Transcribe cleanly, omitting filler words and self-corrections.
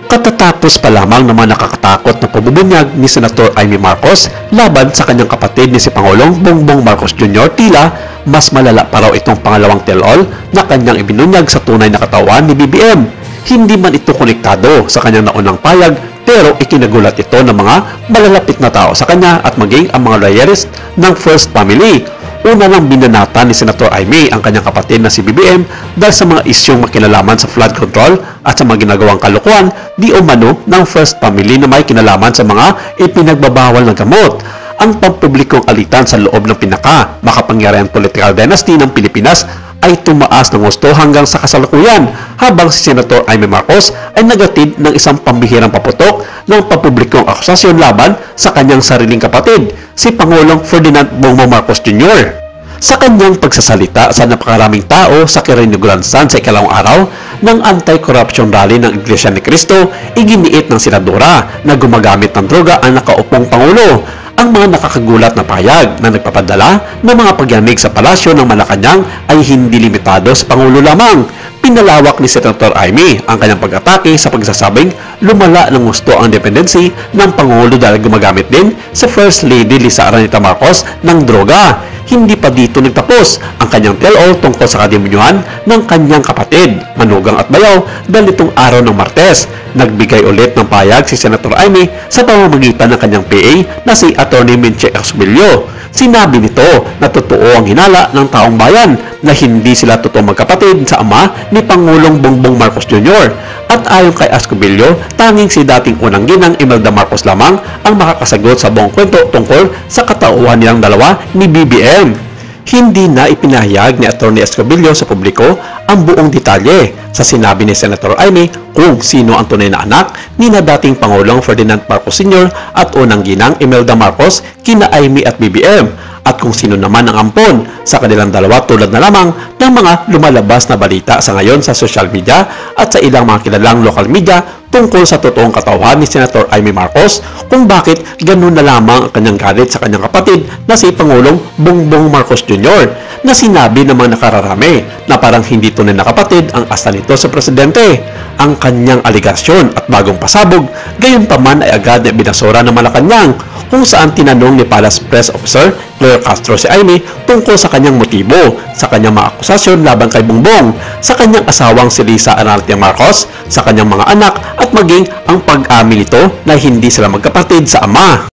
Katatapos pa lamang ng mga nakakatakot na pagbubunyag ni Senator Amy Marcos laban sa kanyang kapatid ni si Pangulong Bongbong Marcos Jr. tila mas malala pa raw itong pangalawang tell-all na kanyang ibinunyag sa tunay na katawan ni BBM. Hindi man ito konektado sa kanyang naunang payag pero ikinagulat ito ng mga malalapit na tao sa kanya at maging ang mga loyalist ng First Family. Una nang binanata ni Senator Amy ang kanyang kapatid na si BBM dahil sa mga isyong makinalaman sa flood control at sa mga ginagawang kalukuhan di umano ng First Family na may kinalaman sa mga ipinagbabawal na gamot. Ang pampublikong alitan sa loob ng makapangyarihang political dynasty ng Pilipinas ay tumaas ng gusto hanggang sa kasalukuyan habang si Senator Amy Marcos ay nagatid ng isang pambihirang paputok ng pampublikong akusasyon laban sa kanyang sariling kapatid, si Pangulong Ferdinand Bongbong Marcos Jr. Sa kanyang pagsasalita sa napakaraming tao sa Kirinigulansan sa ikalawang araw ng anti-corruption rally ng Iglesia ni Cristo, iginiit ng senadora na gumagamit ng droga ang nakaupong Pangulo. Ang mga nakakagulat na payag na nagpapadala ng mga pagyanig sa palasyo ng Malacanang ay hindi limitado sa Pangulo lamang. Pinalawak ni Senator Amy ang kanyang pag-atake sa pagsasabing lumala ng gusto ang dependency ng Pangulo dahil gumagamit din sa First Lady Lisa Araneta Marcos ng droga. Hindi pa dito nagtapos ang kanyang tell-all tungkol sa kademonyohan ng kanyang kapatid, Manugang at Bayaw, dahil itong araw ng Martes. Nagbigay ulit ng payag si Senator Amy sa pamamagitan ng kanyang PA na si Atty. Minche Exbilio. Sinabi nito na totoo ang hinala ng taong bayan na hindi sila totoong magkapatid sa ama ni Pangulong Bongbong Marcos Jr. At ayon kay Escobillo, tanging si dating unang ginang Imelda Marcos lamang ang makakasagot sa buong kwento tungkol sa katauhan nilang dalawa ni BBM. Hindi na ipinahayag ni Atty. Escobillo sa publiko ang buong detalye sa sinabi ni Senator Amy kung sino ang tunay na anak ni na dating Pangulong Ferdinand Marcos Sr. at unang ginang Imelda Marcos kina Amy at BBM at kung sino naman ang ampon sa kanilang dalawa tulad na lamang ng mga lumalabas na balita sa ngayon sa social media at sa ilang mga kilalang local media tungkol sa totoong katauhan ni Senator Amy Marcos kung bakit ganun na lamang ang kanyang galit sa kanyang kapatid na si Pangulong Bongbong Marcos Jr. na sinabi ng mga nakararami na parang hindi tunay na kapatid ang asa nito sa presidente. Ang kanyang aligasyon at bagong pasabog, gayon pa man ay agad na binasura ng Malacanang kung saan tinanong ni Palace Press Officer Claire Castro si Amy tungkol sa kanyang motibo sa kanyang mga akusasyon laban kay Bongbong, sa kanyang asawang si Lisa Araneta Marcos, sa kanyang mga anak at maging ang pag-amin nito na hindi sila magkapatid sa ama.